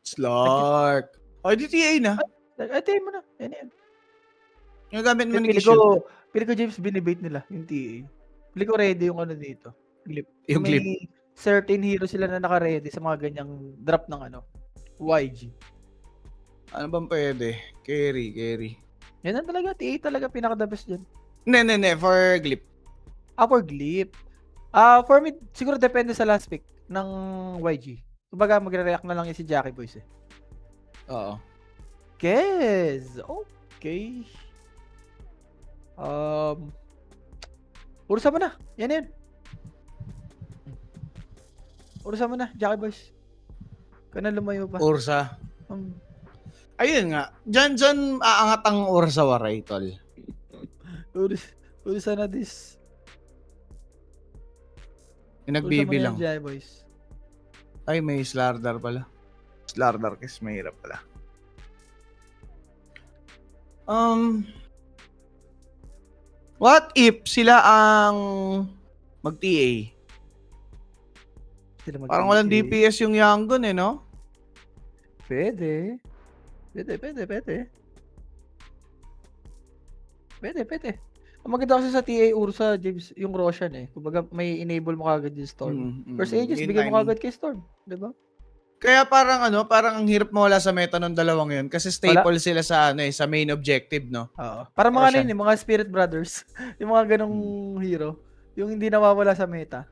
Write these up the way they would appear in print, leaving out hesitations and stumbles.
Slark. Ay, di TA na. Ay, tain mo na. Yan yan. Ginagamit mo ni Pili Gishoot. ko James binibait nila yung TA. Pili ko ready yung ano dito. Glip. Yung Yung clip. may certain hero sila na naka-ready sa mga ganyang drop ng ano. YG. Ano bang pwede? Carry. Yan lang talaga. TA talaga pinaka-the best dyan. Ne. For Glip. For Glip. For me, siguro depende sa last pick ng YG. Kumbaga magre-react na lang yun si Jackie Boys eh. Oo. Guess. Okay. Urusan mo na. Yan. Urusan mo na, Jackie Boys. Kana lumayo pa. Ursa. Ayun nga. Diyan aangat ang Ursa Waray, tol. Urusan na this. Yung nagbibilang. Urusan mo na yan, Jackie Boys. Ay, may Slardar pala. Slardar kasi mahirap pala. What if sila ang mag-TA? Parang walang DPS yung Yangon eh, no? Pwede. Ang maganda kasi sa TA Ursa, James, yung Roshan eh. Kumbaga may enable mo kagad yung Storm. First Aegis, bigay mo kagad kay Storm. Diba? Kaya parang ang hirap mawala sa meta ng dalawang yun kasi staple sila sa sa main objective, no? Oo. Parang mga yung mga Spirit Brothers. Yung mga ganong hero. Yung hindi nawawala sa meta.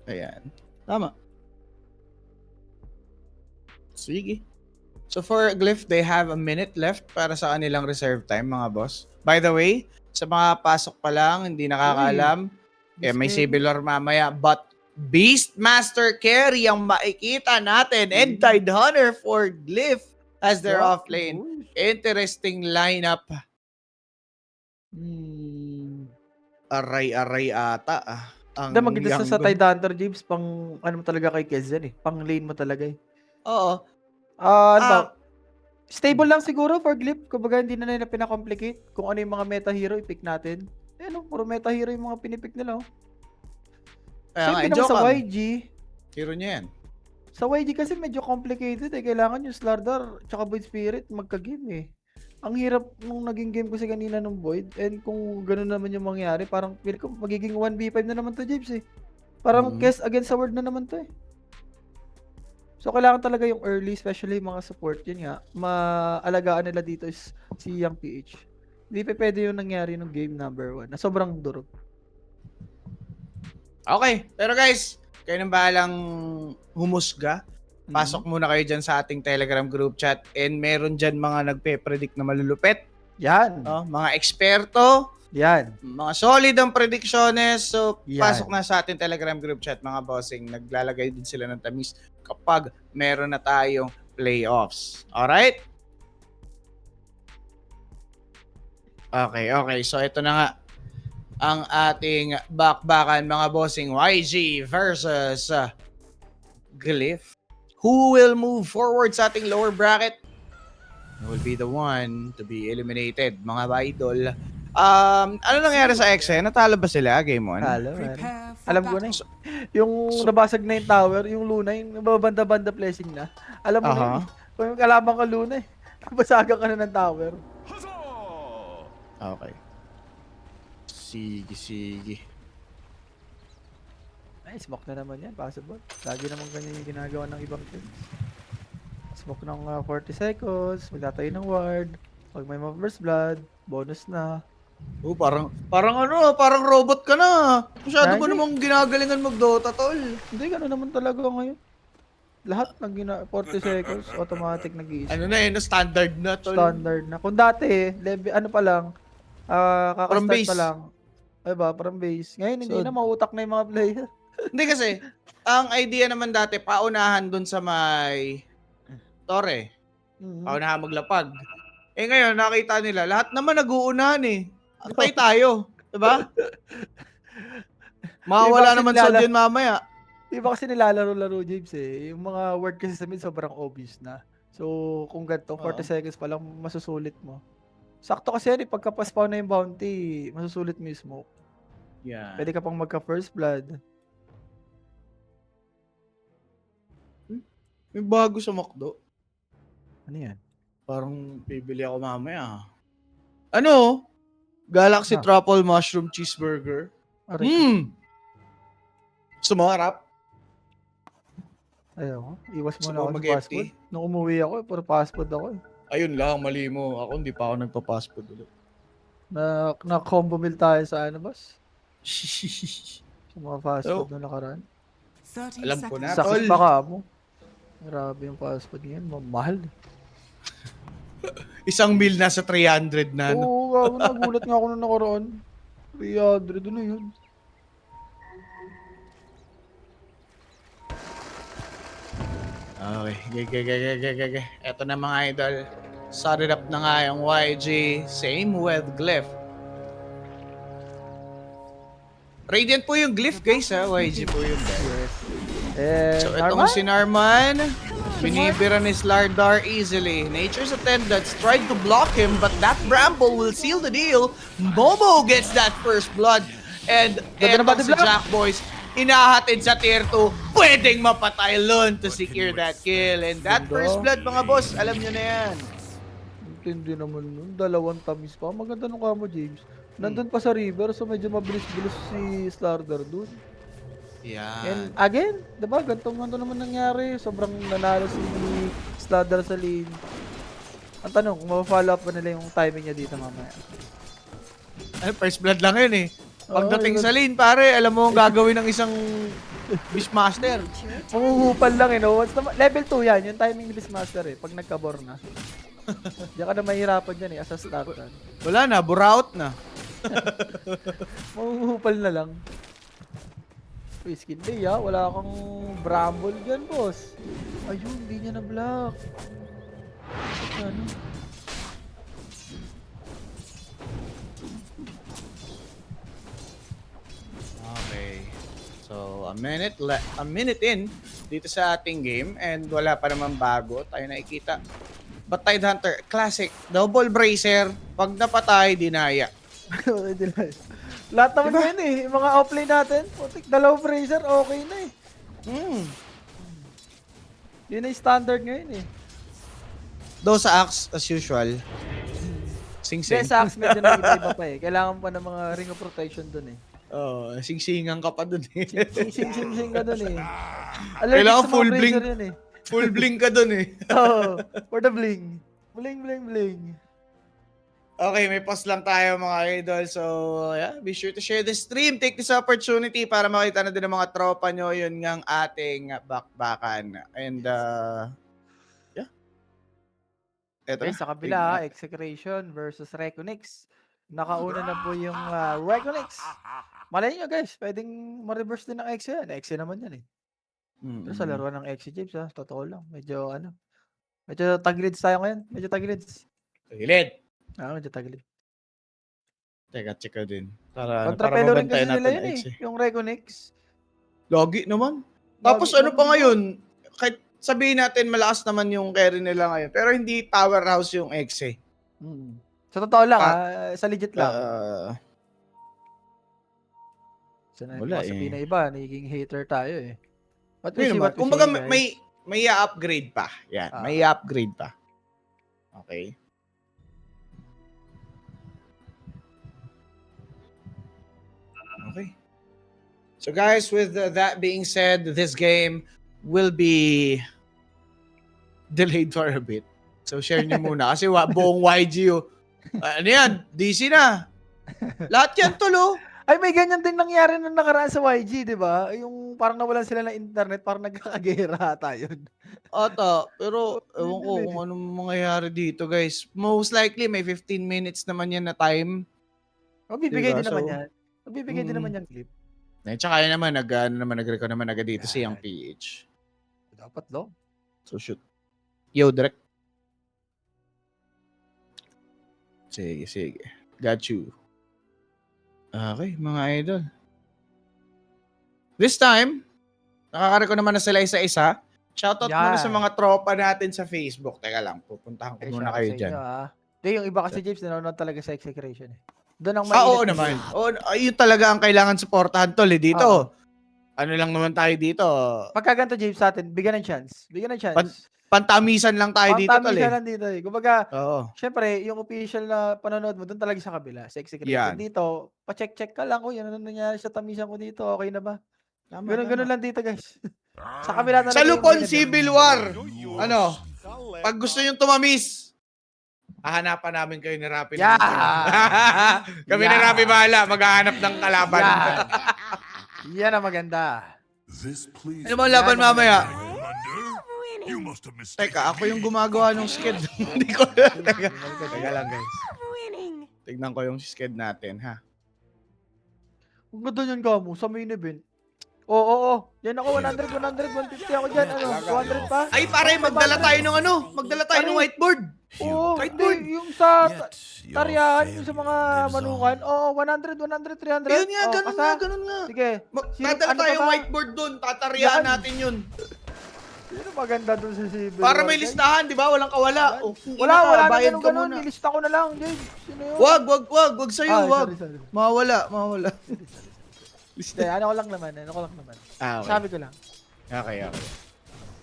Ayan. Tama. Sige. So for Glyph, they have a minute left para sa kanilang reserve time, mga boss. By the way, sa mga pasok pa lang, hindi nakakaalam, may Sibylor mamaya, but Beastmaster Carry ang makikita natin and Tide Hunter for Glyph as their offlane. Interesting lineup. Aray ata. Maganda sa Tide Hunter, James, pang ano mo talaga kay Kezan eh. Pang lane mo talaga eh. Oo. Stable lang siguro for Glyph. Kumbaga hindi na nila pinakomplicate. Kung ano yung mga meta hero, i-pick natin. Puro meta hero yung mga pinipick nila. Siyempre naman sa YG. Hero niya yan. Sa YG kasi medyo complicated eh. Kailangan yung Slardar tsaka Void Spirit magka-game eh. Ang hirap nung naging game kasi kanina nung Void. And kung gano'n naman yung mangyari, parang feel ko magiging 1v5 na naman to, James eh. Parang Kes against sa world na naman to eh. So kailangan talaga yung early, especially mga support. Yun nga, maalagaan nila dito is si Young PH. Hindi pa pwede yung nangyari nung game number 1 na sobrang durog. Okay, pero guys, kayo nang bahalang humusga. Pasok muna kayo dyan sa ating Telegram group chat and meron dyan mga nagpe-predict na malulupet. Yan. Mga eksperto. Yan. Mga solid ang predictiones. So, pasok na sa ating Telegram group chat, mga bossing. Naglalagay din sila ng tamis kapag meron na tayong playoffs. Alright? Okay. So, ito na nga ang ating bakbakan, mga bossing. YG versus Glyph. Who will move forward sa ating lower bracket? Who will be the one to be eliminated, mga idol? Ano nangyari sa X? Natalo ba sila game 1? Talo. Alam ko na yung nabasag na yung tower, yung Luna, yung nababanda-banda blessing na. Alam mo na kung yung kalabang ka Luna eh. Nabasagan ka na ng tower. Okay. Sige. Ay, smoke na naman yan. Possible. Lagi naman ganyan yung ginagawa ng ibang teams. Smoke ng 40 seconds. Magtatayo ng ward. Pag may first blood, bonus na. Parang robot ka na. Masyado mo namang ginagalingan mag-Dota, tol. Hindi, gano'n naman talaga ngayon. Lahat ng 40 seconds, automatic nag-i-isip. Ano na yun, standard na, tol. Standard na. Kung dati, ano pa lang, kakastart pa lang. Diba, parang base. Ngayon, hindi na, mautak na yung mga player. Hindi kasi, ang idea naman dati, paunahan dun sa may Torre. Paunahan maglapag. Ngayon, nakita nila, lahat naman nag-uunahan eh. Antay tayo. Diba? Mawawala naman sa dyan mamaya. Diba kasi nilalaro-laro, James eh. Yung mga word kasi sa mid, sobrang obvious na. So, kung ganito, 40 seconds pa lang, masusulit mo. Sakto kasi yan eh, pagka-paspawn na yung bounty, masusulit mo yung smoke. Yeah. Pwede ka pang magka-first blood. May bago sa McDo. Ano yan? Parang bibili ako mamaya. Ano? Galaxy Ah. Truffle Mushroom Cheeseburger. Aray. Sumarap. Ayaw. Iwas Gusto muna mo ako sa mag-FT? fast food. Nung umuwi ako, puro fast food ako eh. Ayun lang, mali mo. Ako hindi pa ako nagpa-fast food ulit. Na-combo meal tayo sa ano, boss? Sa mga fast So, food na nakaraan. alam ko na, Sakit tol. pa ka mo. Grabe yung fast food ngayon. Mahal. Isang meal nasa 300 na. No? Oo, gago. Nagulat nga ako nung nakaraan. 300, doon na yun. Okay. Eto na mga idol. Started up na nga yung YG. Same with Glyph. Radiant po yung Glyph, guys, ha? YG po yung best. So, itong Narman? si Narman, binibira ni Slardar easily. Nature's attendants tried to block him, but that Bramble will seal the deal. Momo gets that first blood. And Ganda na etong body si block. Jack Boys, inahatid sa tier 2. Pwedeng mapatay Lun to secure that kill. And that Ganda. first blood, mga boss, alam nyo na yan. Hindi naman nun. Dalawang tamis pa. Maganda nung kamo, James. Nandun pa sa river, so medyo mabilis-bilis si Slardar dun. And Yan. again, diba, ganito naman nangyari. Sobrang nanalo si Slardar sa lane. Ang tanong, kung ma-follow up pa nila yung timing niya dito mamaya. Ay, first blood lang yun eh. Pagdating Oo, sa lane, pare, alam mo ang gagawin ng isang Beastmaster. Manguhupal lang eh, no? Level 2 yan, yung timing ni Beastmaster eh, pag nagkabor na. Diyan ka na mahirapan dyan eh, as a starter. Wala na, buraut na. Manguhupal na lang. Uy, skin day ah, wala kang bramble dyan, boss. Ayun, hindi niya na-block. Ano? Okay. So, a minute in dito sa ating game and wala pa naman bago tayo nakikita. But Tide Hunter, classic, double bracer, pag napatay, dinaya. Lahat naman Diba? yun eh, yung mga offlane natin, putik, dalawang bracer, okay na eh. Yun na yung standard ngayon eh. Though sa Axe, as usual, Hindi, sing-sing. sa Axe medyo nag-iba pa eh. Kailangan pa ng mga ring of protection dun eh. Oh, sing-singan ka pa dun eh. Sing ka dun eh. Kailangan Allergic sa full mga blink. bracer yun eh. Full blink ka dun eh. Oh, for the bling. Bling, bling, bling. Okay, may pause lang tayo mga idol. So, yeah, be sure to share the stream. Take this opportunity para makita na din ng mga tropa nyo yun ngang ating bakbakan. And, yeah. Eto Okay, na. sa kabila, Execration versus Reconix. Nakauna na po yung Reconix. Malay nyo guys, pwedeng ma-reverse din ng Exe yan. Exe naman yan eh. Pero sa laruan ng Exe, James ha, totoo lang. Medyo tagilids tayo ngayon. Medyo tagilids. Tagilid. Medyo tagilid. Teka, check ko din. Para Kontrapelo rin kasi mabantayan nila natin yun ang eh, X eh. yung Reconix. Logi naman. Tapos Lagi ano pa naman. ngayon? Kahit sabihin natin malakas naman yung carry nila ngayon. Pero hindi powerhouse yung X eh. Sa totoo lang sa legit lang. Wala Sabihin eh. na iba, nagiging hater tayo eh. But Yun we see naman. what we Kumbaga see, guys. may i-upgrade pa. Yan, may i-upgrade pa. Okay. Okay. So guys, with that being said, this game will be delayed for a bit. So share nyo muna kasi buong YG ano yan? DC na. Lahat yan tulo. Ay, may ganyan din nangyari nung nakaraan sa YG, di ba? Yung parang nawalan sila ng internet, parang nagkakagera ata yun. Ata, pero ewan ko kung anong mangyayari dito guys. Most likely may 15 minutes naman yan na time. Magbibigay Diba? din naman So, yan. Magbibigay din naman yan clip. Tsaka yun naman, nag-record naman agad dito si Young PH. Dapat daw. So shoot. Yo, direct. Sige. Got you. Okay, mga idol. This time, nakaka-record naman na sila isa-isa. Shoutout muna sa mga tropa natin sa Facebook. Teka lang, pupuntahan ko muna kayo dyan. Hindi, yung iba kasi James, nanonood talaga sa Execration eh. Doon ang Oo naman. Yun talaga ang kailangan supportahan tol eh. Dito, Ano lang naman tayo dito. Pagka ganito, James, sa atin, bigyan ng chance. Bigyan ng chance. Pantamisan lang tayo dito, tol Pangtamisan eh. lang dito eh. Kumbaga, Oo. syempre, yung official na panonood mo, doon talaga sa kabila, sa executive. Yan. Dito, pa-check-check ka lang, ano nangyari sa tamisan ko dito, okay na ba? Tama, Ganun tama. lang dito, guys. Sa kabila talaga Sa yung Lupon binibigay. Civil War, ano, pag gusto nyo tumamis, hahanapan namin kayo ni Rapi. Yan! Kami ni Yan! Rapi bahala, maghahanap ng kalaban. Yan! Yan ang maganda. Ano ba ang laban mamaya? You must have mistaken. Teka, ako yung gumagawa ng sked. Hindi ko. Teka lang, guys. Tignan ko yung sked natin, ha? Ang ganda niyan, Gamo, sa main event. Oo. Yan ako, 100, 150 ako dyan. Ano, 200 pa? Ay, pare, magdala tayo ng ano? Magdala tayo ng whiteboard. Oo, Whiteboard. hindi, yung sa tarihan, yung sa mga manukan. Oo, 100, 100, 300. Ayun nga, ganun nga, ganun nga. Sige. Dadala ano tayo pa ba? whiteboard dun. Tatarihan Yan. natin yun. Sino maganda dun sa Civil Para War, may guys? listahan, di ba? Walang kawala. O, Wala na bayad ka ganun. muna. Nilista ko na lang, James. Sino yun? Wag sa'yo, wag. Sorry. Mawala. Hindi, ano ko lang naman. Ah, okay. Sabi ko lang. Okay.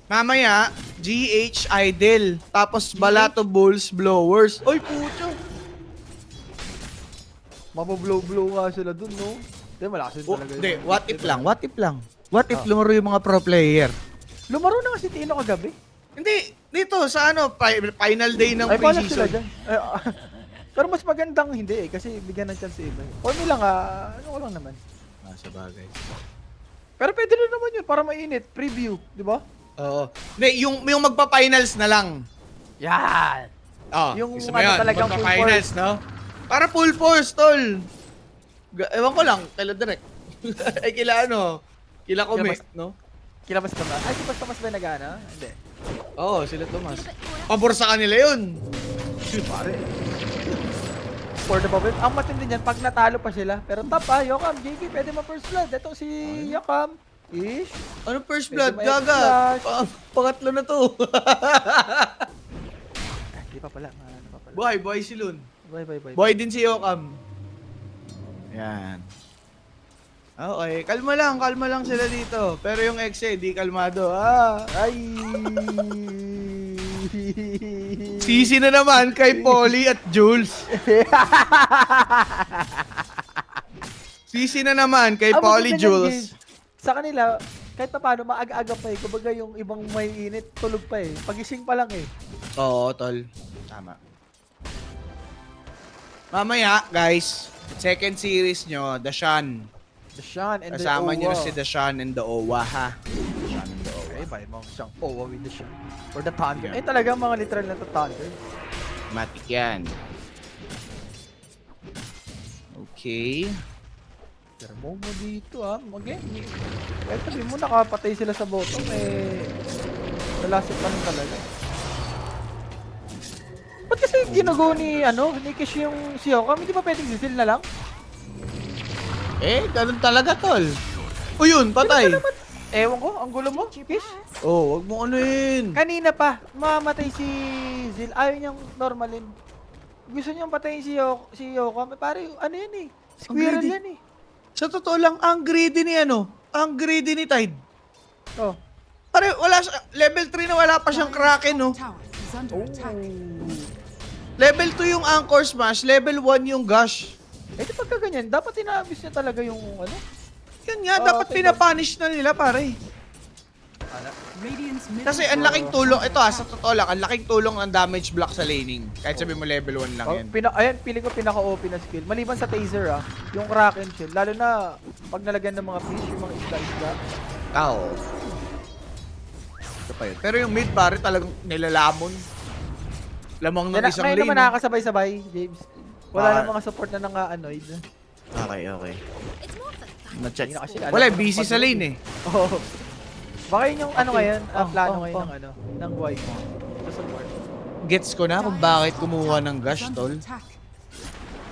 Mamaya, GH Idol. Tapos Balato Bulls Blowers. Oy, puto. Mabablow-blow nga sila dun, no? Hindi, malakas yun talaga. Hindi, what if lang. What if lumaro yung mga pro player? Lumaro na kasi Tino kagabi. Hindi, dito sa ano, final day ng Ay, paano sila preseason. dyan? Pero mas magandang hindi eh, kasi bigyan ng chance sa iba. For me lang ano ko lang naman. Sa bagay. Pero pwede na naman yun, para mainit. Preview, di ba? Oo. Hindi, yung magpa-finals na lang. Yan! Oh, Yung gusto mo ano yun, talagang full magpa-finals, no? Para full force, tol. Ewan ko lang, kila direct. Ay, kila ano, kila Kume, no? Kilabas ka ba? Ay, si Basta Mas ba nag-ano? Hindi. Oo, sila Tomas. Pabor sa kanila yun. Pare. For the moment, ang matindi niyan, pag natalo pa sila. Pero top Yokam, JK, pwede ma-first blood. Ito si Yokam. Ish. Ano first Pwede blood? ma-extra Gaga. flash. Pangatlo na to. Hindi pa pala. Ano pa pala. Boy si Lun. Bye. Boy din si Yokam. Yan. Okay, kalma lang sila dito. Pero yung ex di kalmado. Ay! Sisi na naman kay Polly at Jules. Sisi na naman kay Polly maganda yan, Jules. James. Sa kanila, kahit pa paano, maaga-aga pa eh. Kumbaga yung ibang may init, tulog pa eh. Pagising pa lang eh. Oo, tol. Tama. Mamaya, guys, second series nyo, Dashan. Dashan and Kasama the nyo na Owa. si Dashan and the Owa, ha? Dashan and the Owa. Ay, may mga siyang Owa with Dashan. Or the Thunder. Yeah. Eh, talagang mga literal na to Thunder. Matik yan. Okay. Pero mo dito again. Kahit sabihin mo, nakapatay sila sa bottom, eh, nalasip pa rin talaga. Ba't kasi ginagawa ni Kish yung si Yokam, hindi ba pwedeng sisil na lang? Eh, ganun talaga, tol. O yun, patay. Ewan ko, ang gulo mo, Kish. Oh, wag mo ano yun. Kanina pa, mamatay si Zil. Ayaw niyang normalin. Gusto niyang patayin si Yokam. Pare, ano yan eh. Squirrel greedy. yan eh. Sa totoo lang, ang greedy ni Tide. Oh. Pare, level 3 na wala pa siyang Kraken, no? Level 2 yung Anchor Smash, level 1 yung Gush. Eh di pagka ganyan, dapat inaabis niya talaga yung Yun nga, dapat pinapunish na nila, pare. Kasi ang laking tulong, ito sa totoo lang, ang laking tulong ng damage block sa laning. Kahit sabi mo level 1 lang yan. Ayan, feeling ko pinaka-OP na skill. Maliban sa taser yung Kraken shield. Lalo na pag nalagyan ng mga fish, yung mga isda-isda. Oo. Ito pa yun. Pero yung mid, pare, talagang nilalamon. Lamang ng isang Ngayon lane. naman nakakasabay-sabay, James. Wala Ah. na mga support na nang-anoid. Okay. Na-check. Hindi na kasi alam Wala, ko busy ng sa lane eh. Oo. Baka yun yung ngayon, plano oh, ngayon ng buhay mo. Sa support. Gets ko na kung bakit kumuha ng Gush, tol.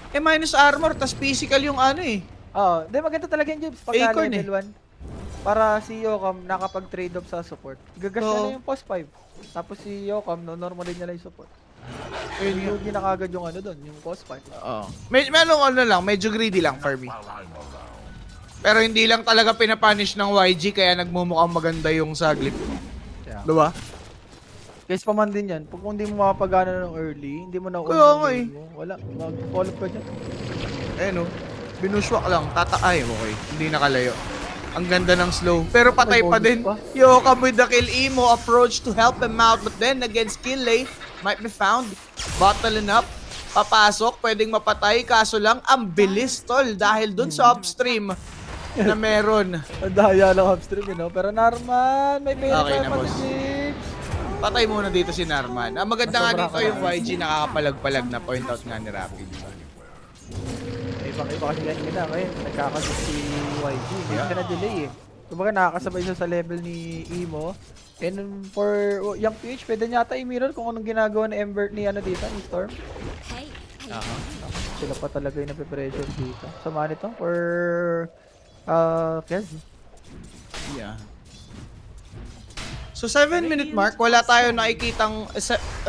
Eh, minus armor, tas physical yung ano eh. Oo, maganda talaga yung James pag Acorn level 1. Para si Yokam nakapag-trade off sa support. Gagas Oo. na yung post 5. Tapos si Yokam, normalin niya lang yung support. Ayun Yung ginakagad yung doon, yung post 5. Oo. Meron ano lang, medyo greedy lang for me. Pero hindi lang talaga pinapunish ng YG kaya nagmumukhang maganda yung sa Glyph. Yeah. Diba? Guys, paman din yan. Kung hindi mo mapagana ng early, hindi mo na Kaya nga mo, wala. Mag-follow ka dyan. Ayun o. Binushwak lang. Ay, okay. Hindi nakalayo. Ang ganda ng slow. Pero patay pa din. Yokam with the kill. Emo approach to help him out. But then again, skill lane might be found. Bottling up. Papasok. Pwedeng mapatay. Kaso lang, ang bilis, tol. Dahil dun sa upstream na meron. Ang daya lang upstream, Pero Narman, may pera Okay pa na, naman, boss. James. Patay muna dito si Narman. Ang maganda nga Sobra dito ka yung na. YG nakakapalag-palag na point out nga ni Rapid. Ibang-iba kasi ganyan ngayon. Nagkakasip si YG. Hindi Yeah. siya na-delay eh. Kumbaga nakakasabay siya sa level ni Emo. And for yung PH, pwede niya ata i-mirror kung anong ginagawa ni Ember ni dito, ni Storm. Sila pa talaga yung nape-pressure dito. Sama nito for Kez. Yeah. So 7-minute mark, wala tayo nakikitang,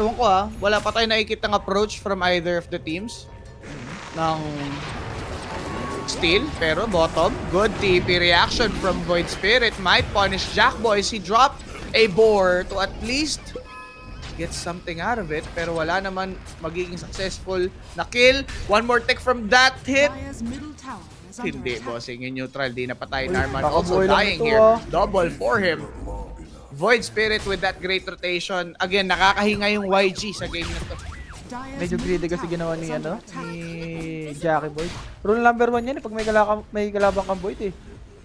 ewan ko wala pa tayo nakikitang approach from either of the teams ng steal, pero bottom, good TP reaction from Void Spirit, might punish Jackboy. He dropped a boar to at least get something out of it, pero wala naman magiging successful na kill. One more tick from that hit. Hindi, bossing, yung neutral, di napatay. Narman also nakabuhay lang dying ito, here. Double for him. Void Spirit with that great rotation. Again, nakakahinga yung YG sa game na to. Medyo greedy kasi ginawa ni ni Jackie Boy. Rule number 1 yan pag may kalabang kang Void eh.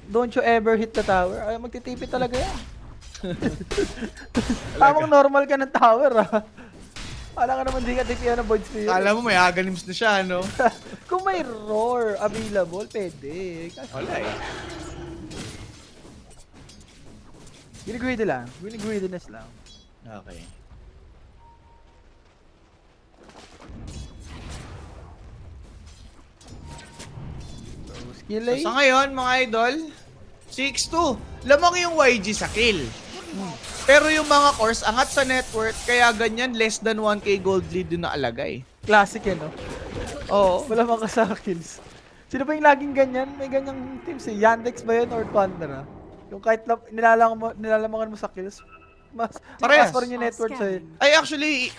Don't you ever hit the tower. Ay, magtitipi talaga yan. Tamang normal ka ng tower Wala ka naman di ka tipihan ng Void Spirit. Kala mo may agalims na siya, no? Kung may roar available, pwede. Kasi Wala eh. greedy lang. Greediness lang. Okay. Skill So, sa ngayon, mga idol, 6-2. Lamang yung YG sa kill. Pero yung mga cores, angat sa network, kaya ganyan, less than 1k gold lead yung naalagay. Classic no? Oo, wala mga sa kills. Sino ba yung laging ganyan? May ganyang teams eh. Yandex ba yun or Thunder Yung kahit nilalamangan mo sa kills, mas Parehas. pa rin yung network sa'yo. Ay, actually,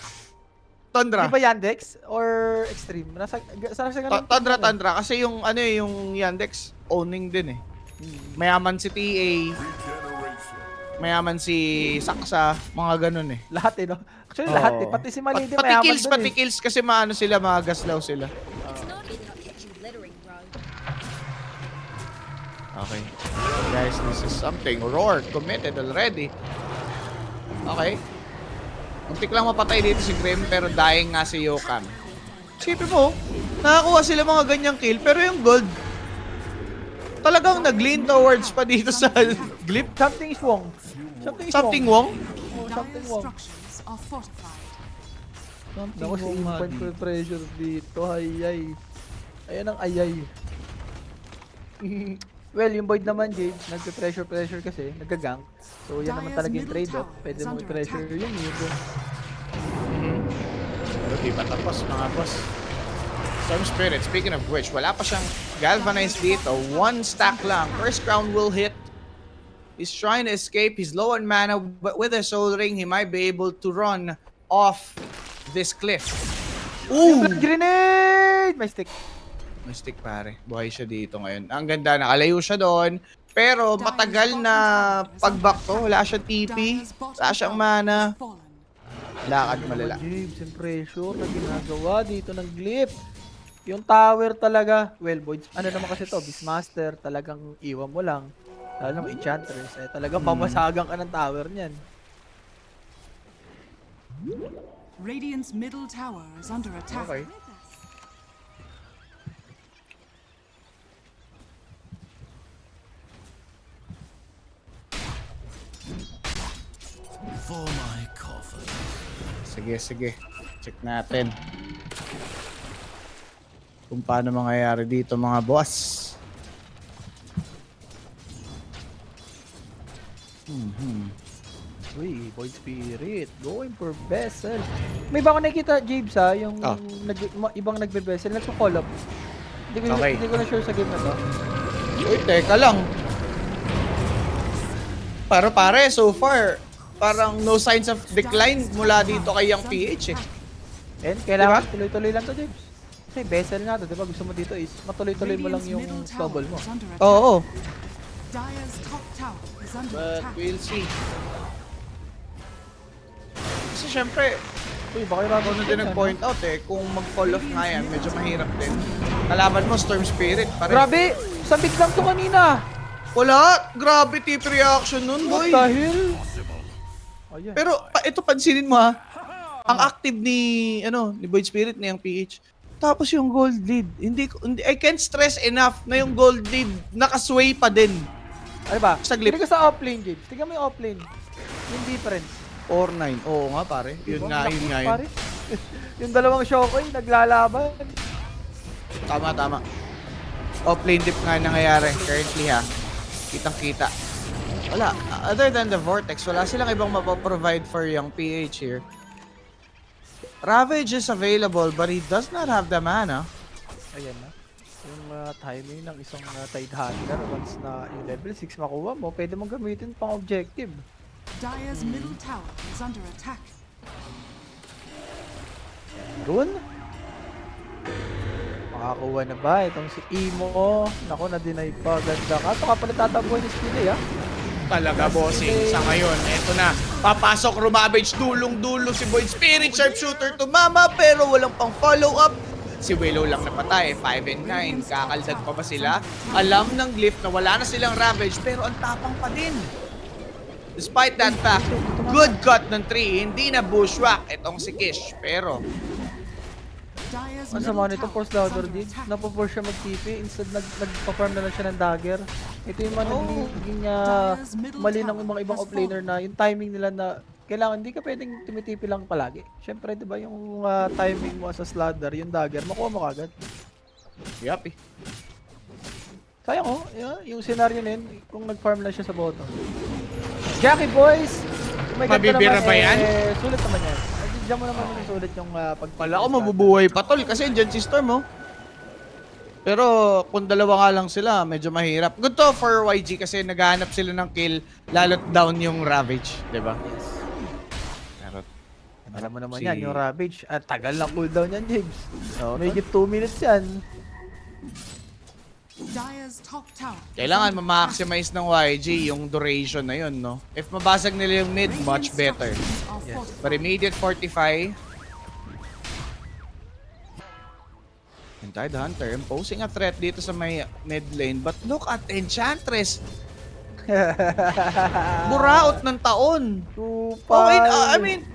Tundra. Di ba Yandex or Extreme? Nasa ganun. Tundra. Kasi yung, yung Yandex, owning din eh. Mayaman si TA, mayaman si Saksa, mga ganun eh. Lahat no? Actually lahat eh. Pati si Malidi mayaman dun Pati kills kasi maano sila, mga gaslaw sila. Okay. Guys, this is something. Roar committed already. Okay. Muntik lang mapatay dito si Grim pero dying nga si Yokam. Sipin mo, nakakuha sila mga ganyang kill pero yung gold talagang nag-lean towards pa dito sa Glyph. Something is wrong. Something wrong? Something wrong. Naku, si Impan ko pressure dito. Ayay. Ayan ang ayay. Well, yung Void naman, Jade, nagpe-pressure kasi, nagga-gank. So, yan naman talaga yung trade-off. Pwede mo i-pressure yun, Pero di pa tapos, mga boss. Storm Spirit, speaking of which, wala pa siyang galvanized dito. One stack lang. First crown will hit. He's trying to escape. He's low on mana, but with a soul ring, he might be able to run off this cliff. Ooh! Grenade! May stick. May stick pare. Buhay siya dito ngayon. Ang ganda, nakalayo siya doon. Pero matagal na pag-back to. Wala siyang TP. Wala siyang mana. Lakad malala. James, yung pressure na ginagawa dito ng Glyph. Yung tower talaga. Well, Void, ano naman kasi to, Beastmaster, talagang iwan mo lang. Lalo naman Enchantress, talagang pamasagang ka ng tower niyan. Radiant's middle tower is under attack. Okay. For my coffin. Sige. Check natin. Kung paano mangyayari dito, mga boss. Uy, Void Spirit, going for Vessel. May ba ako nakikita, Jabes yung ibang nagbe-Vessel, nagpo-call up. Hindi ko Okay. na sure sa game na to. Uy, teka lang. Pero pare, so far, parang no signs of decline mula dito kay Young PH eh. And kailangan tuloy-tuloy lang to, James. Kasi vessel nga to, di ba? Gusto mo dito is matuloy-tuloy mo lang yung snowball mo. Oo, Dire's top tower is under but attack. we'll see. Kasi syempre, Uy, baka yung ako na din nag-point out eh, kung mag-fall off nga yan, medyo mahirap din. Kalaban mo, Storm Spirit, pare. Grabe! Sabik lang to kanina! Wala! Grabe tip reaction nun, boy. What the hell? Ayan. Pero ito pansinin mo ha. Ang active ni Void Spirit na yung PH. Tapos yung gold lead. Hindi I can't stress enough na yung gold lead nakasway pa din. Ano ba? Saglit. Tingnan ka sa offlane, James. Tingnan mo yung offlane. Yung difference. Or 9. Oo nga pare. Yun Diba? nga yun. Pare. Yung dalawang Shokoy, naglalaban. Tama. Offlane dip nga nangyayari currently ha. Kitang-kita. Wala. Other than the Vortex, wala silang ibang mapaprovide for yung PH here. Ravage is available but he does not have the mana. Ayan na. Yung timing ng isang Tide Hunter, once na yung level 6 makuha mo, pwede mong gamitin pang objective. Dire's middle tower is under attack. Rune? Makakuha na ba itong si Imo? Naku, na-deny pa. Ganda ka. Ito ka pala tatabuhin ni Speedy, ha? Talaga, bossing. Sa ngayon, eto na. Papasok, rumabage, dulong-dulo si Void Spirit. Sharpshooter tumama, pero walang pang follow-up. Si Willow lang napatay, 5 and 9. Kakaldag pa ba sila? Alam ng Glyph na wala na silang Ravage, pero ang tapang pa din. Despite that fact, good cut ng 3. Hindi na bushwhack itong si Kish. Pero, Dire's Ang middle sama nito, tower Force is Louder under din. attack. Napo-force siya mag-TP. Instead, nag-perform na lang siya ng dagger. Ito yung mga nagiging mali ng mga ibang offlaner na yung timing nila na kailangan, hindi ka pwedeng tumitipi lang palagi. Siyempre, di ba, yung timing mo sa Slaughter, yung dagger, makuha mo kagad. yup eh. Sayang oh, yung scenario na yun, kung nag-farm lang siya sa bottom. Jackie boys! Kung may ganda Mabibira naman, ba yan? Sulit naman yan. Diyan mo naman yung sulit yung pag... Wala ko mabubuhay pa tol kasi dyan si Storm oh. Pero kung dalawa nga lang sila, medyo mahirap. Good to for YG kasi naghahanap sila ng kill lalo't down yung Ravage, di ba? Pero Alam mo naman Si- yan, yung Ravage. At tagal lang cooldown yan, James. Oo, May 2 minutes yan. Dire's top tower. kailangan ma-maximize ng YG yung duration na yun, no? If mabasag nila yung mid, much better. But immediate 45. And Tide Hunter imposing a threat dito sa may mid lane. But look at Enchantress. Buraot ng taon. Kupal. Okay, I mean,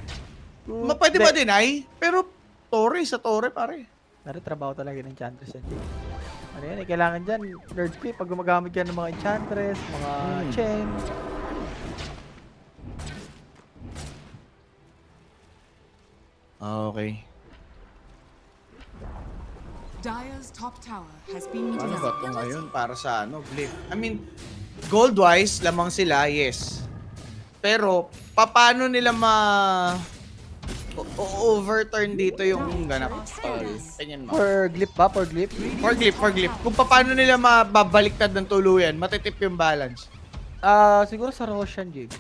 pwede ba deny? Pero Torre sa Torre, pare. Trabaho talaga ng Enchantress yan, James. Ano yan, kailangan dyan, third clip, pag gumagamit yan ng mga Enchantress, mga Chen. Okay. Dire's top tower has been Ano ba destroyed. ito ngayon para sa Glyph? I mean, gold-wise, lamang sila, yes. Pero, paano nila overturn dito yung ganap? Tingnan mo. For glip ba? For glip? For Glyph. Kung paano nila mababaliktad ng tuluyan, matitip yung balance. Siguro sa Roshan, James.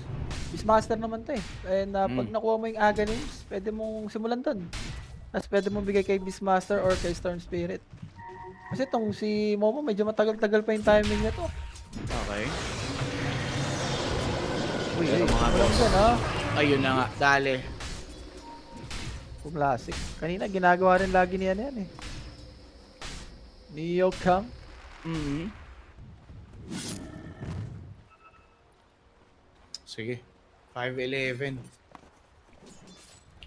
Beastmaster naman to eh. And pag nakuha mo yung Aghanim's, pwede mong simulan dun. Tapos pwede mong bigay kay Beastmaster or kay Storm Spirit. Kasi tong si Momo, medyo matagal-tagal pa yung timing nito. Okay. Uy, Pero mga walang boss. dyan, ha? Ayun na nga, dali. Classic. Kanina, ginagawa rin lagi niyan yan eh. Neo Kang. Mhm. Sige. 5-11.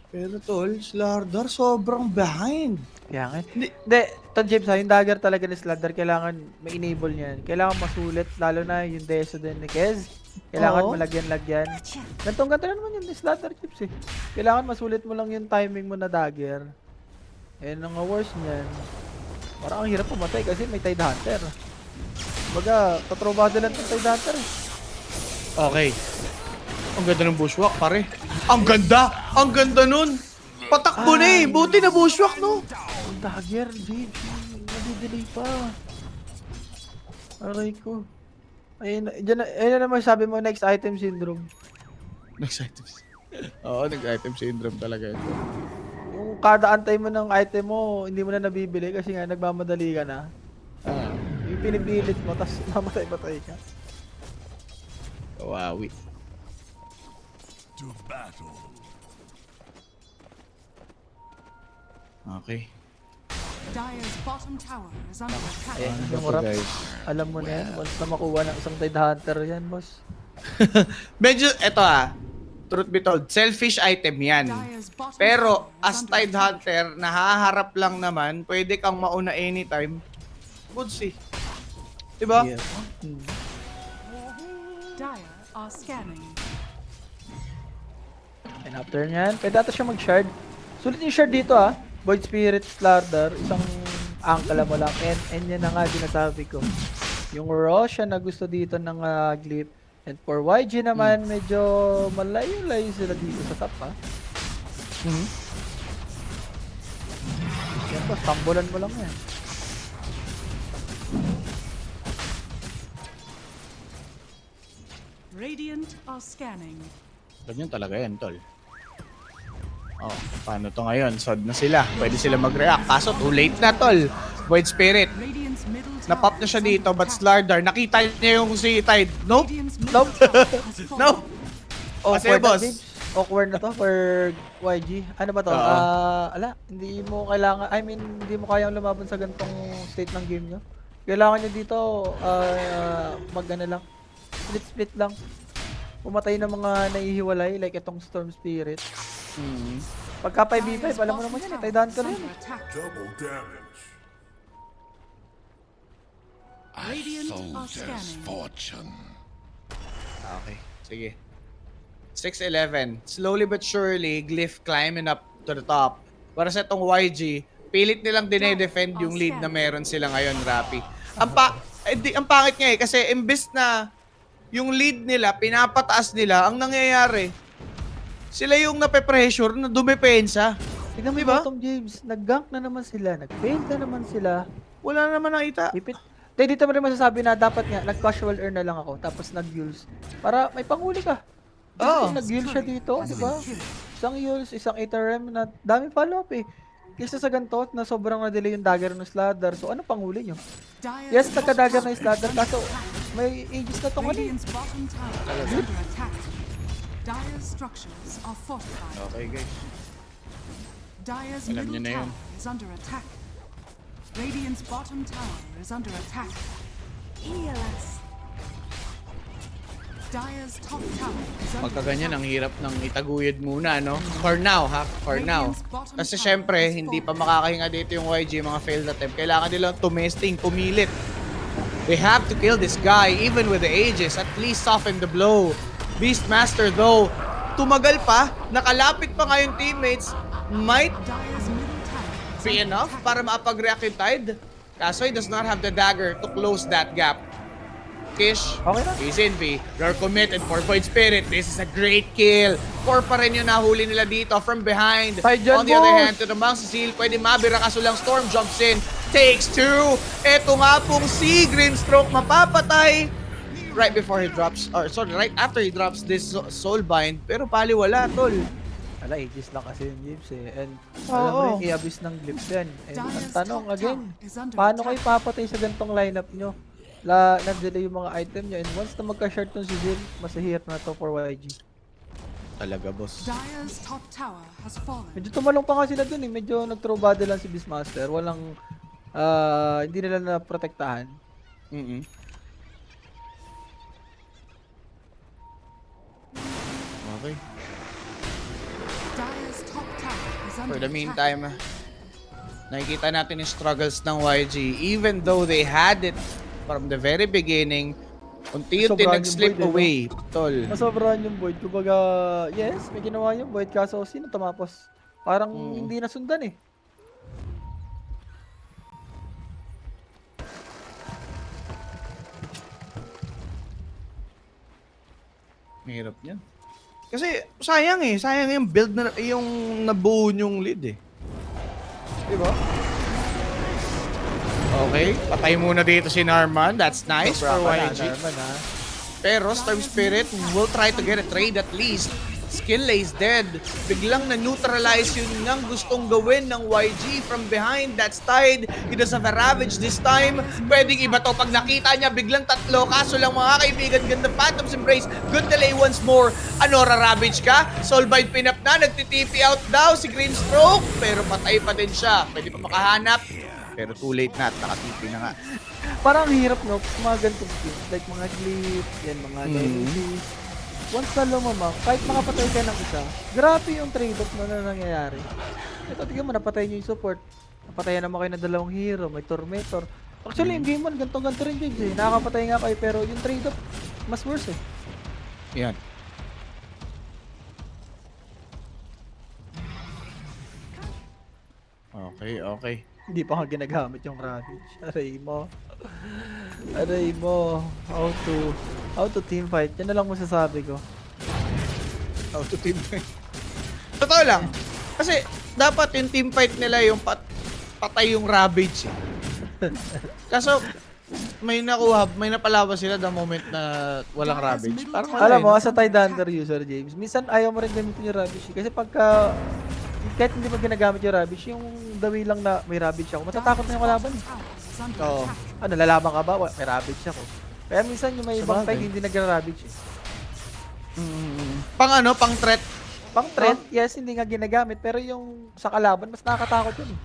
Pero tol, Slardar sobrang behind. Kaya nga. Hindi, ito James ha, yung dagger talaga ni Slardar, kailangan ma-enable niyan. Kailangan masulit, lalo na yung Deso din ni Kez. Kailangan Oo. malagyan-lagyan. Gantong-ganto na naman yung Slardar Chips eh. Kailangan masulit mo lang yung timing mo na dagger. And ang worst niyan, parang ang hirap pumatay kasi may Tide Hunter. Baga, tatrobado lang yung Tide Hunter eh. Okay. Ang ganda ng bushwhack, pare. Ang ganda! Ang ganda nun! Patakbo na eh! Buti na bushwhack, no? Ang dagger, James. Nadidelay pa. Aray ko. Ayun, ayun na naman sabi mo, next item syndrome. Next items. Oo, nag-item syndrome talaga ito. Yung kada antay mo ng item mo, hindi mo na nabibili kasi nga nagmamadali ka na. Ah, Yung pinipilit mo, tapos mamatay-patay ka. kawawi. To battle. Okay. Dire's bottom tower is under attack. Ayan, Ano yung ba to, rap. guys? Alam mo na yan, once na makuha ng isang Tide Hunter yan, boss. Medyo, eto truth be told, selfish item yan. Dire's bottom Pero, tower is as under Tide attack. Hunter, nahaharap lang naman, pwede kang mauna anytime. Good see. Diba? Yeah. Hmm. Dire are scanning. And after nyan, pwede ata siya mag-shard. Sulit yung shard dito Void Spirit, Slardar, isang angkala mo lang. And yan na nga sinasabi ko. Yung Roshan na gusto dito ng Glyph. And for YG naman, medyo malayo-layo sila dito sa top Mhm. Yan boss, tambulan mo lang yan. Radiant are scanning. Ganyan talaga yan, tol. Oh, paano to ngayon? Sod na sila. Pwede sila mag-react. Kaso, too late na, tol. Void Spirit. Radiant's middle tower Napop na siya is dito, under but attack. Slardar, nakita niya yung si Tide. Nope. Radiant's middle tower has fallen. Nope. Kasi, Awkward na, boss. James. Awkward na to for YG. Ano ba to? Oo. Ala, hindi mo kailangan, I mean, hindi mo kayang lumaban sa ganitong state ng game nyo. Kailangan nyo dito, mag-ano lang, split lang. Pumatay ng mga naihiwalay, like itong Storm Spirit. Mhm. Pagka 5v5, Dire's alam mo bottom naman yan, tower Tide Hunter is yan. under attack. Double damage. Radiant are scanning. Fortune. Okay, sige. 6-11. Slowly but surely, Glyph climbing up to the top. Para sa itong YG, pilit nilang dinedefend yung lead na meron sila ngayon, Rapi. Ang pangit nga kasi imbes na yung lead nila, pinapataas nila, ang nangyayari, sila yung nape-pressure na dumepensa. Tignan mo Diba? ba? Tom James, nag-gank na naman sila, nag-fail na naman sila. Wala naman nakita. Ipit. Dito mo rin masasabi na dapat nga, nag-casual earn na lang ako, tapos nag-yules. Para may panghuli ka. Oo. Nag-yules siya dito, di ba? Isang yules, isang item na daming follow-up eh. Kaysa sa ganito, na sobrang na-delay yung dagger ng Slardar. So, ano panghuli nyo? Dire's Yes, bottom nagka-dagger tower na yung Slardar, is under kaso attack. may aegis na tong ano eh. Radiant's bottom tower is under attack. Dire's structures are fortified. Okay, guys. Dire's Alam niyo middle na yun. tower is under attack. Radiant's bottom tower is under attack. Heal us. Dire's top tower is under Pagka ganyan, ang attack. hirap ng itaguyod muna, no? For now, For now. Kasi syempre, hindi pa makakahinga dito yung YG, mga failed attempt. Kailangan nilang tumesting, pumilit. They have to kill this guy, even with the ages. At least soften the blow. Beastmaster, though, tumagal pa. Nakalapit pa nga yung teammates. Might Dire's middle tower is be under enough attack. para makapag-react yung Tide. Kaso he does not have the dagger to close that gap. Kish, Okay na. he's in V. They're committed for Void Spirit. This is a great kill. 4 pa rin yung nahuli nila dito from behind. Side dyan, On the other boss. hand, to the Mang Cecil, pwede mabira kaso lang Storm jumps in. Takes 2. Eto nga pong si Grimstroke mapapatay. Right before he drops, or sorry, right after he drops this Soulbind. Pero paliwala, tol. Ala, aegis lang kasi yung James eh. And Oo. alam mo yung i-abuse ng glyphs yan. And ang Dire's tanong top again, tower is under paano kayo attack. papatay sa ganitong lineup nyo? Nag-delay yung mga item nyo. And once na magka-short tong si Zil, masahirap na to for YG. Talaga, boss. Dire's top tower has fallen. Medyo tumalong pa nga sila dun eh. Medyo nag-throw body lang si Beastmaster. Walang, hindi nila na-protektahan. Mm-mm. Okay. Dire's top tower is under For the attack. meantime, nakikita natin yung struggles ng YG. Even though they had it from the very beginning, unti-unti Sobrahan yung nag-slip Void, eh, no? away, tol. Nasobrahan yung Void. Kumbaga, yes, may ginawa yung Void. Kaso sino tumapos? Parang hindi nasundan eh. Mahirap yan. Kasi sayang yung build na yung nabuo yung lead eh. Diba? Okay, patay muna dito si Narman. That's nice for YG. Pero Storm Spirit will try to get a trade at least. Skillay is dead. Biglang na-neutralize yun ngang gustong gawin ng YG from behind. That's tied. He does have a Ravage this time. Pwedeng iba to pag nakita niya biglang tatlo. Kaso lang mga kaibigan, ganda Phantom's Embrace. Good delay once more. Anora Ravage ka? Soulbind pinap na. Nagtitipi out daw si Greenstroke. Pero patay pa din siya. Pwede pa makahanap. Pero too late na at nakatipi na nga. Parang ang hirap, no? Mga ganitong teams, like mga Glyph, yan, mga Nemesis. Once na lumamang, kahit makapatay ka ng isa, grabe yung trade-off na nangyayari. Ito, tignan mo, napatay niyo yung support. Napatayan naman kayo ng dalawang hero, may Tormentor. Actually, yung game 1, ganito rin James eh. Nakakapatay nga kayo, pero yung trade-off, mas worse eh. Yan. Okay. Hindi pa nga ginagamit yung Ravage. Aray mo. Aray mo. How to team fight. Yan na lang masasabi ko. How to team fight. Totoo lang. Kasi dapat yung team fight nila yung patay yung Ravage. Kaso may napalaban sila the moment na walang Ravage. Parang Alam mo, as a Tidehunter user, James, minsan ayaw mo rin gamitin yung Ravage. Kasi pagka kahit hindi mo ginagamit yung Ravage, yung dawi lang na may Ravage ako, matatakot na yung kalaban eh. Oo. Ano, lalaban ka ba? May Ravage ako. Kaya minsan yung may ibang Sabagay. tag hindi nagra-Ravage eh. Pang threat. Pang threat, yes, hindi nga ginagamit. Pero yung sa kalaban, mas nakakatakot yun eh.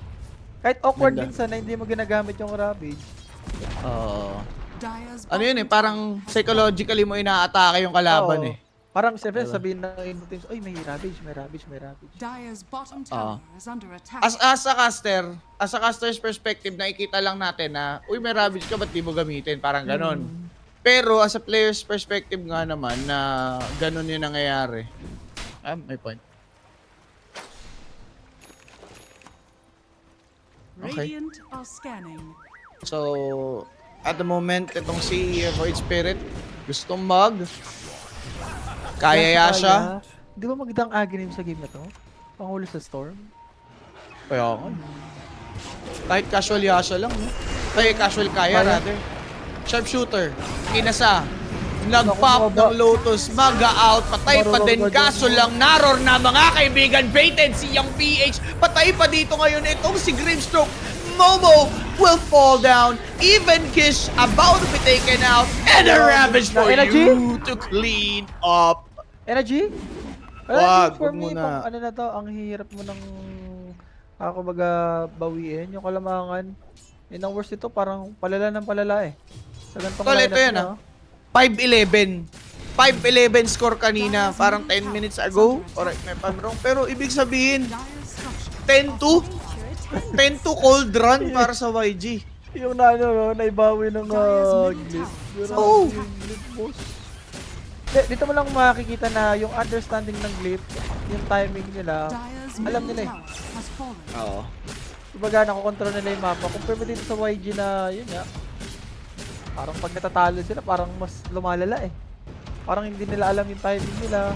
Kahit awkward Ganda. minsan na hindi mo ginagamit yung Ravage. Oo. Dire's Ano yun eh, bottom parang psychologically mo inaatake yung kalaban Oo. eh. Parang siyempre Diba? sabihin na in teams, ay may Ravage. Dire's bottom tower is under attack. As a caster's perspective, nakikita lang natin na, uy, may Ravage ka, ba't di mo gamitin? Parang ganon. Pero as a player's perspective nga naman na ganon yung nangyayari. May point. Okay. Radiant are scanning. So, at the moment, itong si Void Spirit, gustong kaya Yasha. Di ba magandang Aghanim sa game na to? Panghuli sa Storm? Kaya nga. Kahit casual Yasha lang, no? Ay, casual kaya, rather. Sharpshooter, kinasa. Nag-pop ng Lotus, maga-out, patay pa din. Kaso lang, naror na mga kaibigan, baited si Young PH. Patay pa dito ngayon itong si Grimstroke. Momo will fall down. Even Kish about to be taken out. And a Ravage for Energy? you to clean up. Energy? Wag, for wag me, muna. ano na to, ang hirap mo ng baga bawiin. Yung kalamangan, yun ang worst ito, parang palala ng palala eh. Sa ganitong Tol, ito lineup yan niya, 5-11. 5-11 score kanina, parang 10 minutes ago. Correct me if I'm wrong. Pero ibig sabihin, Dire's structure 10-2 cold run para sa YG. Yung na ano, naibawi ng Dire's Glyph. middle Oh. Yung Glyph boss. Dito mo lang makikita na yung understanding ng Glyph, yung timing nila, Dire's alam middle nila eh. tower has fallen. Oo. Kumbaga, nakokontrol nila yung mapa. Compare mo dito sa YG na, yun nga, parang pag natatalo sila, parang mas lumalala eh. Parang hindi nila alam yung timing nila.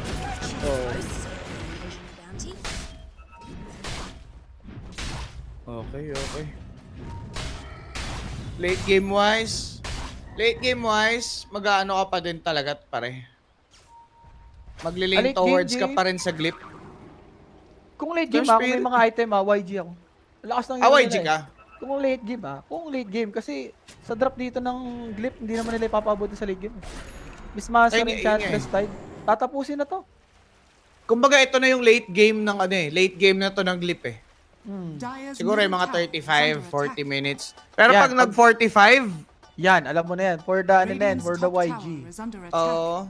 Okay. Late game wise, mag-aano ka pa din talaga pare. Maglilink Late game, towards ka Jay. pa rin sa Glip. Kung late game First kung may period. mga item YG ako. Lakas ng YG ka? Kung late game kung late game kasi sa drop dito ng Glyph, hindi naman nila ipapabuti sa late game. Miss Master Ayun, and yun nga Chantless Tide. Tatapusin na to. Kumbaga ito na yung late game ng late game na to ng Glip eh. Dire's Siguro yung middle mga tower is 35, under 40 attack. minutes. Pero Yan, pag nag-45, Yan, alam mo na yan. For the, Radiant's for the top YG. tower is under attack. oo.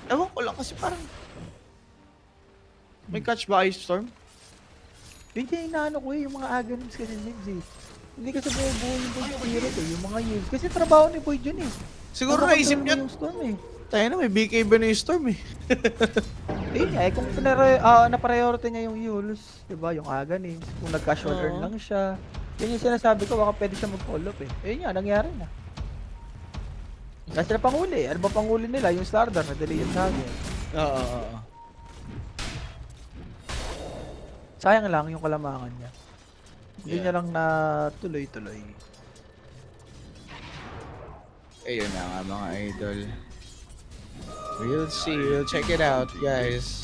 Ewan ko lang kasi parang may catch ba Ice Storm? Hindi, inaano ko yung mga Aghanims kasi James eh. Hindi kasi buo yung Void Spirit eh, yung mga Yulz. Kasi trabaho ni Void yun eh. Siguro Nakakontrol naisip mo niya, yung Storm eh. tayo na may BKB na yung Storm eh. Kung na-priority niya yung Yulz, diba, yung Aghanims, kung nagka-short earn lang siya. Yan yung sinasabi ko, baka pwede siya mag-follow up eh. Nga, nangyari na. Kasi na panghuli. Ano ba panghuli nila? Yung Slardar, nadali yun sa akin. Oo. Sayang lang yung kalamangan niya. Hindi niya lang na tuloy-tuloy. Ayun na nga mga idol. We'll see. We'll check it out, guys.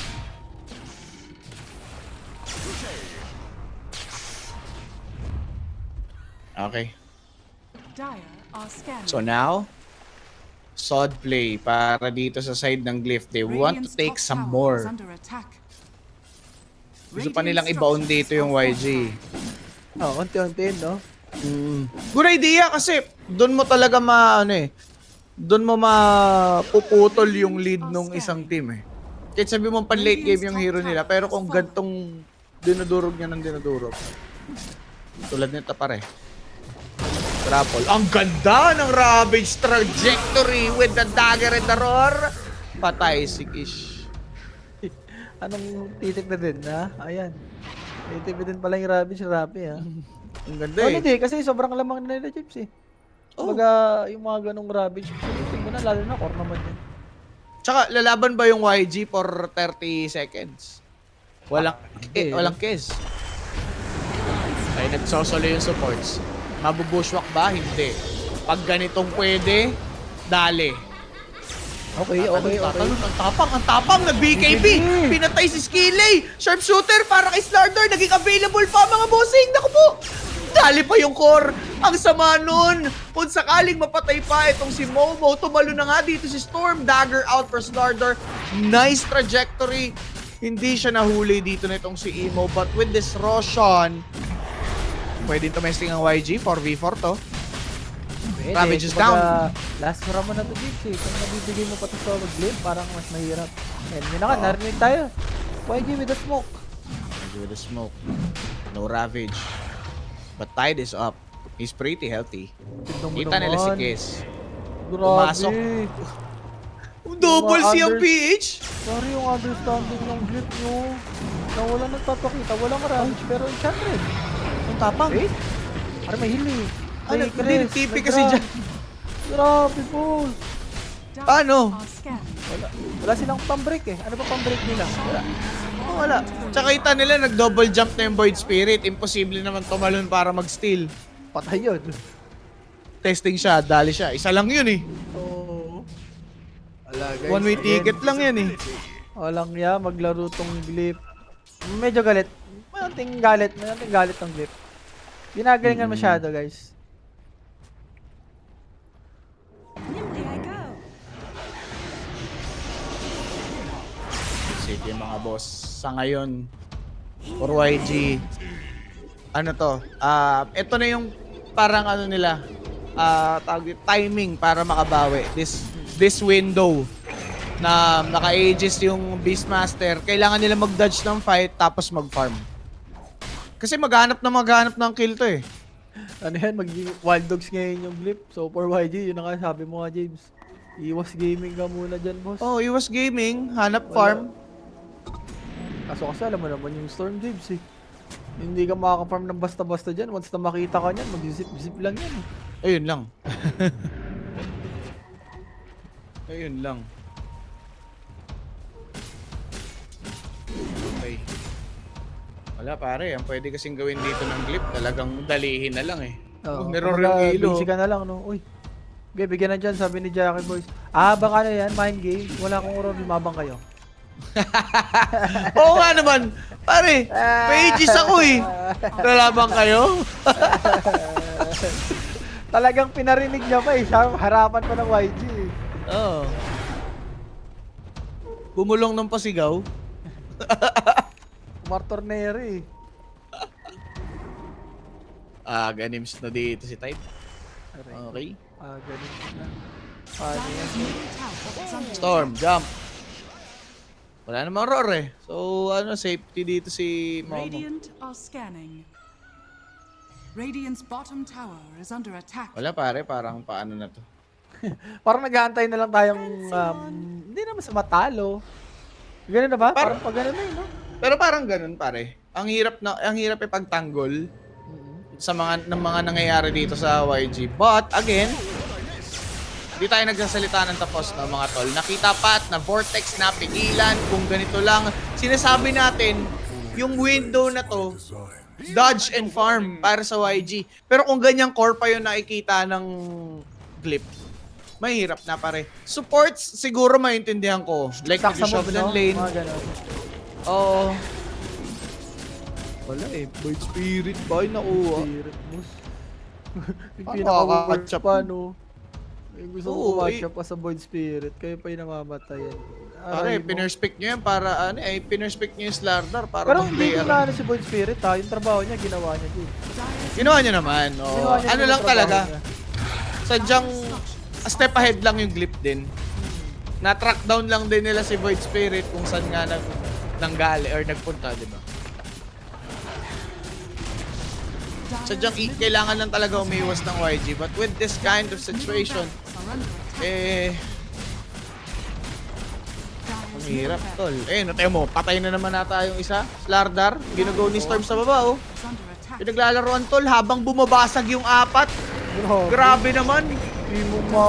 Okay. Dire are scanning. So now, sword play para dito sa side ng Glyph. They want to Radiant's take top some tower more. is under attack. Gusto pa nilang Radiant i-bound structures dito yung are YG. fortified. Oh, unti-unti, no? Good idea kasi doon mo talaga doon mo mapuputol yung lead nung isang team eh. Kahit sabi mo pan late game yung hero nila, pero kung gantong dinudurog niya ng dinudurog. Tulad nito pare. Grapple. Ang ganda ng Ravage trajectory with the dagger and the roar. Patay si Kish. Anong titik na din, ha? Ayan. Titik din pala yung Ravage, Rappi, ha? Ang ganda Oh, eh. hindi, kasi sobrang lamang nila Chips, eh. Oh. Kumbaga, yung mga ganong Ravage, tingin mo na, lalo na core naman yan. Tsaka lalaban ba yung YG for 30 seconds? Walang kiss. Ay nagsosolo yung supports. Mabubushwalk ba? Hindi. Pag ganitong pwede, dali. Okay. Tatalon, ang tapang, nag-BKB. Pinatay si Skillay. Sharpshooter para kay Slardar. Naging available pa mga bossing. Naku po. Dali pa yung core. Ang sama nun. Kung sakaling mapatay pa itong si Momo, tumalo na nga dito si Storm. Dagger out for Slardar. Nice trajectory. Hindi siya nahuli dito na itong si Emo. But with this Roshan, pwedeng tumesting ang YG. 4v4 to. Pwede. Ravage is Kumbaga, last round mo na to, Chips, eh. Kung nabibigay mo pa to sa Glyph, parang mas mahirap. And yun na nga, narinig tayo. YG with the smoke. YG with the smoke. No Ravage. But Tide is up. He's pretty healthy. Tignan mo Kita nila si naman. Kiss. Grabe. Pumasok. Double Mga si ang under- PH. Sorry yung understanding ng Glyph nyo. Na walang nagpapakita, walang Ravage, pero Enchanted. Ang tapang. Wait. Parang may heal eh. Ano, May hindi, Chris, tipi may kasi Grab. dyan. Grabe, boss. Dire Ano? are scanning. Wala silang pambreak eh. Ano pa pambreak nila? Wala. Oh, wala. Tsaka kita nila, nag-double jump na yung Void Spirit. Imposible naman tumalon para mag-steal. Patay yun. Testing siya, dali siya. Isa lang yun eh. Oo. Wala guys. One-way again. ticket lang yan eh. Walang ya, maglaro tong Glyph. Medyo galit. May unting galit ng Glyph. Ginagalingan masyado guys. Nimbly I go. Sige mga boss, sa ngayon, for YG, ano to, ito na yung parang ano nila, timing para makabawi. This window na naka-ages yung Beastmaster, kailangan nila mag-dodge ng fight tapos mag-farm. Kasi maghanap ng kill to eh. Ano yan, magiging Wild Dogs ngayon yung Glyph. So for YG, yun ang sabi mo nga James. Iwas gaming ka muna dyan boss. Oh, iwas gaming, hanap Wala. farm. Kaso kasi alam mo naman yung Storm James eh. Hindi ka makaka-farm ng basta-basta dyan. Once na makita ka niyan, mag-zip-zip lang yan eh. Ayun lang. Ayun lang. Okay. Wala pare, ang pwede kasing gawin dito ng Glyph, talagang dalihin na lang eh. Oo. Mirror Kumbaga, yung ilo. busy ka na lang, no? Uy. Okay, bigyan na dyan, sabi ni Jackie Boys. Baka na yan, mind game. Wala akong oras, lumabang kayo. Oo nga naman. Pare, pages ako eh. Lalabang kayo? Talagang pinarinig niya pa eh. Siya harapan pa ng YG eh. Oo. Bumulong ng pasigaw. Martorneri eh. Ganims na dito si Type. Okay. Ganun na. Paano yan? Dire's middle tower is under Storm, jump. Wala namang roar eh. So, safety dito si Momo. Radiant are scanning. Radiant's bottom tower is under attack. Wala pare, parang paano na to. Parang nag-aantay na lang tayong hindi naman sa matalo. Ganun na ba? Parang pag ganun na yun, no? Pero parang ganun pare. Ang hirap ipagtanggol sa mga nangyayari dito sa YG. But again, di tayo nagsasalita ng tapos na mga tol. Nakita pat na Vortex na pigilan kung ganito lang. Sinasabi natin, yung window na to, dodge and farm para sa YG. Pero kung ganyang core pa yung nakikita ng Glyph, mahirap na pare. Supports, siguro maintindihan ko. Like, Saksa nag-shove moves, ng no? lane. Mga ganun. Oo. Wala eh. Void Spirit ba yung nakuha? Spirit moves. Yung Ah, pinaka-worst nakaka-catch up. pa, no? Yung gusto Oo, ko match eh. up pa sa Void Spirit, kayo pa yung namamatayan. Pare, Aray mo. pinerspect nyo yan para, pinerspect nyo yung Slardar para Pero hindi mag-play ko na ano si Void Spirit ha, yung trabaho niya, ginawa niya din. Ginawa nyo naman. Oo. Ginawa niya Ano din lang yung trabaho talaga, niya. sadyang a step ahead lang yung Glyph din. Na-track down lang din nila si Void Spirit kung saan nga nanggali or nagpunta, di ba? Sadyang kailangan lang talaga umiwas ng YG. But with this kind of situation, ang hirap, tol. Notay mo, patay na naman nata yung isa. Slardar, ginugo ni Storm sa baba, oh. Pinaglalaroan, tol, habang bumabasag yung apat. Grabe naman.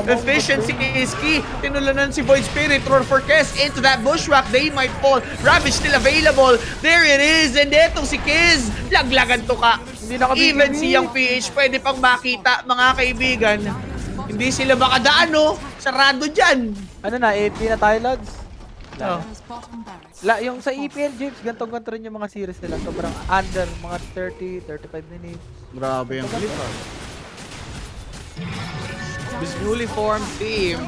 Efficiency is key. Tinulanan si Void Spirit. Roar for Kess into that bushwhack. They might fall. Ravage still available. There it is. And etong si Kiz. Laglagan to ka. Even si Young PH pwede pang makita, mga kaibigan. Hindi sila makadaan, no? Sarado dyan. Ano na, AP na tayo, lads? Oh. Dire's bottom barracks. Yung sa EPL, James, gantong-ganto rin yung mga series nila. Sobrang under, mga 30, 35 minutes. Grabe yung clip, ah. This newly formed team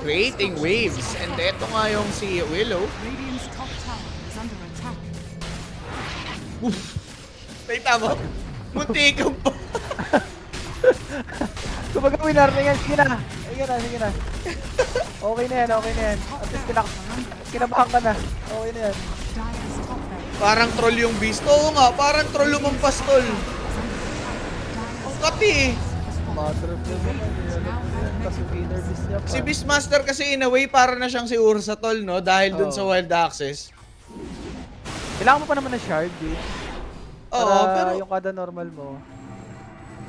creating waves. And eto nga yung si Willow. Radiant's top tower is under attack. Nakita mo? Munti ka pa. Kumbaga, winar na yan. Sige na. Sige na. Okay na yan. At least kinabahan ka na. Okay na yan. Dire's top barracks. Parang troll yung beast. Oo nga, parang troll lumampas, tol. Ang kati eh. Mother of the naman. Tapos yung inner beast niya pa. Si Beastmaster kasi in a way, para na siyang si Ursa, tol, no? Dahil dun Oo. sa Wild Access. Kailangan mo pa naman ng shard, dude. Oo, Para pero... yung kada normal mo,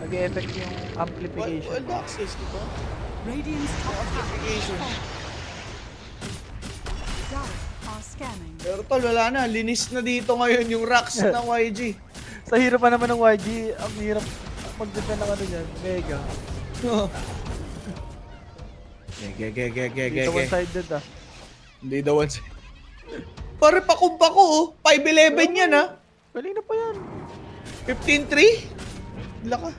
nag-e-effect yung amplification. Wild Access, di ba? Radiant's top tower. Amplification. Dire are scanning. Pero tol, wala na. Linis na dito ngayon yung racks ng YG. Sa hirap pa naman ng YG, ang hirap mag-defend ng ano yan, Mega. Dito one-sided ah. Hindi daw one side. Pare, pakumbako, oh. 5-11 yan, ha? Galing na pa yan. 15-3? Laka.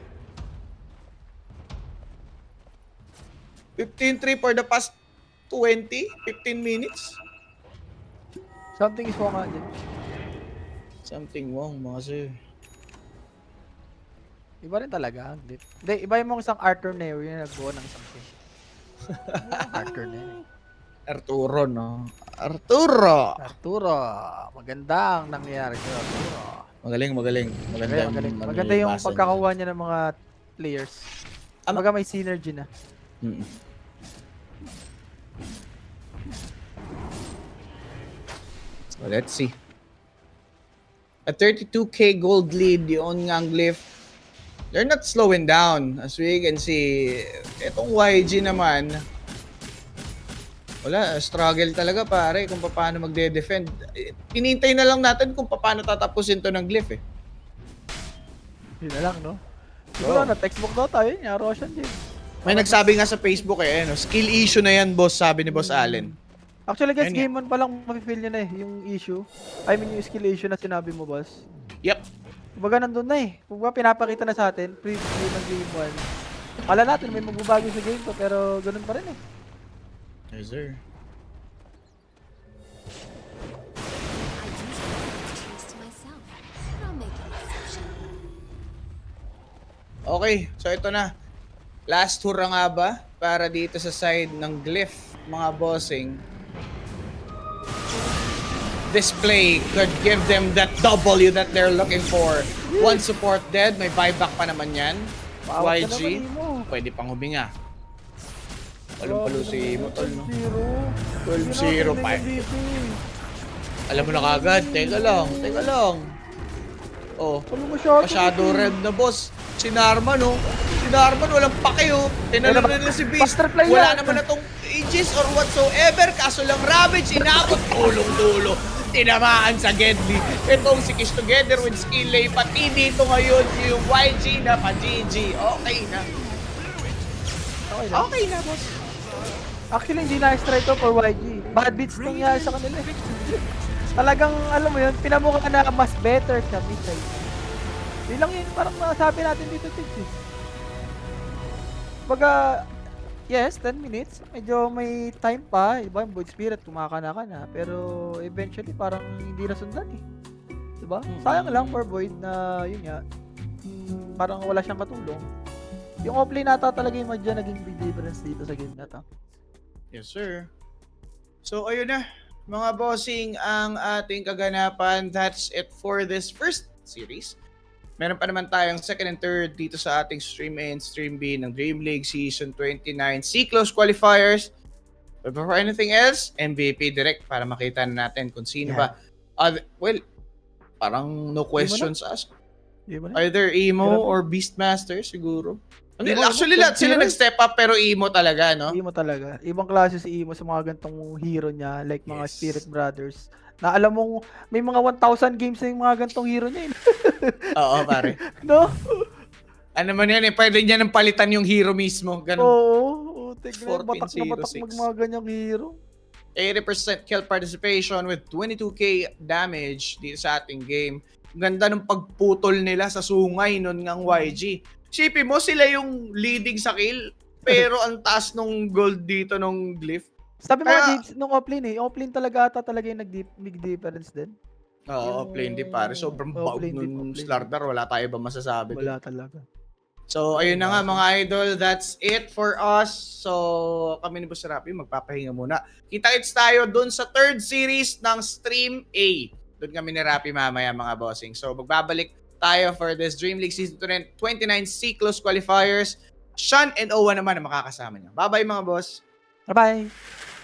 15-3 for the past 15 minutes. Something is wrong nga din. Something wrong, mga sir. Iba rin talaga. Hindi, iba yung mga isang Arthur Nero yung nagbuo ng isang team. Arthur Nero. Arturo, no? Arturo! Arturo, maganda ang nangyayari kay Arturo. Magaling. Maganda yung pagkakakuha niya ng mga players. Kumbaga may synergy na. So let's see. A 32k gold lead, yung nga ang Glyph. They're not slowing down. As we can see, itong YG naman, wala, struggle talaga pare kung paano magde-defend. Tinintay na lang natin kung paano tatapusin to ng Glyph eh. Yun na lang, no? Siguro Oo. na, textbook daw tayo niya, Roshan James. May nagsabi nga sa Facebook skill issue na yan boss, sabi ni Boss Allen. Actually guys, Ayun game 1 pa lang mapifeel niya na eh, yung issue. I mean yung skill issue na sinabi mo, boss. Yep. Kumbaga nandun na eh. Kumbaga pinapakita na sa atin, preview ng game 1. Akala natin may magbabago sa game 2, pero ganun pa rin eh. Yes, sir. I usually keep things to myself, but I'll make an exception. Okay, so ito na. Last hurrah nga ba para dito sa side ng Glyph, mga bossing. This play could give them that W that they're looking for. One support dead, may buyback pa naman yan. Paawat ka YG, naman, Imo. pwede pang huminga. Walang si Imo, tol, no? 12-0. 12-0 pa. Alam mo na kagad, teka lang. Oh, Ano masyado? masyado red na boss. Si Narma, no? Si Darman, walang pakeo. Tinalo na nila si Beast. Butterfly Wala yan. naman na tong ages or whatsoever. Kaso lang Ravage, inabot tulong-dulo. Tinamaan sa Gedli. Itong si Kish together with Skillay. Pati dito ngayon yung YG na pa-GG. Okay na. Okay lang. Okay na, boss. Actually, hindi na-strike to for YG. Bad beats nangyari sa kanila. Talagang, alam mo yun, pinamukha na mas better siya, Mishay. Yun lang yun, parang masabi natin dito, Tigs eh. Baga, yes, 10 minutes. Medyo may time pa. Diba, yung Void Spirit, kumakana ka na. Pero, eventually, parang hindi nasundan eh. Diba? Sayang lang for Void na, yun nga, parang wala siyang katulong. Yung offlane nata talaga yung madya naging big difference dito sa game na to. Yes, sir. So, ayun na. Mga bossing, ang ating kaganapan. That's it for this first series. Meron pa naman tayong second and third dito sa ating Stream A and Stream B ng Dream League Season 29 C-Close Qualifiers. But before anything else, MVP direct para makita na natin kung sino ba. Well, parang no questions asked. Di ba na? Either Emo Grabe. or Beastmaster siguro. Emo, Actually, lahat sila Emo. nag-step up pero Emo talaga, no? Emo talaga. Ibang klase si Emo sa mga gantong hero niya, like mga Yes. Spirit Brothers. Na alam mong may mga 1,000 games na yung mga gantong hero niya. Oo, pare. No? Ano man yan eh, pwede niya nang palitan yung hero mismo. Ganun. Oo. Tignan, 14-06. batak na batak mga ganyang hero. 80% kill participation with 22k damage dito sa ating game. Ang ganda ng pagputol nila sa sungay nun ngang YG. Sipin mo, sila yung leading sa kill, pero ang taas nung gold dito nung glyph. Sabi mo Kaya- James, nung offlane eh. Offlane talaga ata talaga yung nag-big difference din. Oo, Yung- plain di pare. Sobrang baog plain deep, nun plain Slardar. Wala tayo ba masasabi dun? Wala talaga. So, ayun na nga mga idol. That's it for us. So, kami ni Boss Rapi, magpapahinga muna. Kita-kits tayo dun sa third series ng Stream A. Dun kami ni Rapi mamaya mga bossing. So, magbabalik tayo for this Dream League Season 29 C-Close Qualifiers. Sean and Owa naman ang makakasama niyo. Bye-bye mga boss. Bye-bye!